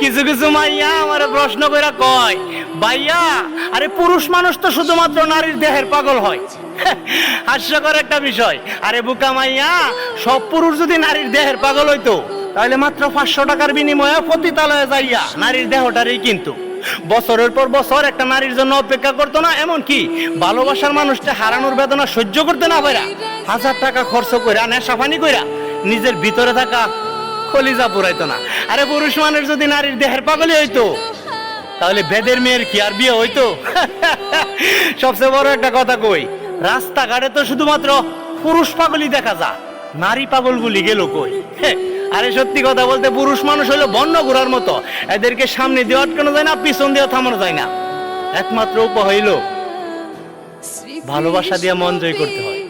কিছু কিছু মাইয়া আমারে প্রশ্ন কইরা কয়, ভাইয়া আরে পুরুষ মানুষ তো শুধুমাত্র নারীর দেহের পাগল হয়। হাস্যকর একটা বিষয়। আরে বুকা মাইয়া, সব পুরুষ যদি নারীর দেহের পাগল হইতো তাহলে মাত্র 500 টাকার বিনিময়ে পতিতালয়ে যাইয়া নারীর দেহটারই কিন্তু বছরের পর বছর একটা নারীর জন্য অপেক্ষা করতো না, এমন কি ভালোবাসার মানুষটা হারানোর বেদনা সহ্য করতে না পারা 1000 টাকা খরচ কইরা নেশাপানি কইরা নিজের ভিতরে থাকা কলিজা পুরাইতো না। আরে পুরুষ মানুষ যদি নারীর দেহের পাগলই হইতো তাহলে বেদের মেয়ের কি আর বিয়ে হইতো? সবচেয়ে বড় একটা কথা কই, রাস্তাঘাটে তো শুধুমাত্র পুরুষ পাগলই দেখা যায়, নারী পাগলগুলি গেল কই? আরে সত্যি কথা বলতে পুরুষ মানুষ হলো বন্য ঘোড়ার মতো, এদেরকে সামনে দিয়ে আটকানো যায় না, পিছন দিয়ে থামানো যায় না। একমাত্র উপায় হইল ভালোবাসা দিয়ে মন জয় করতে হয়।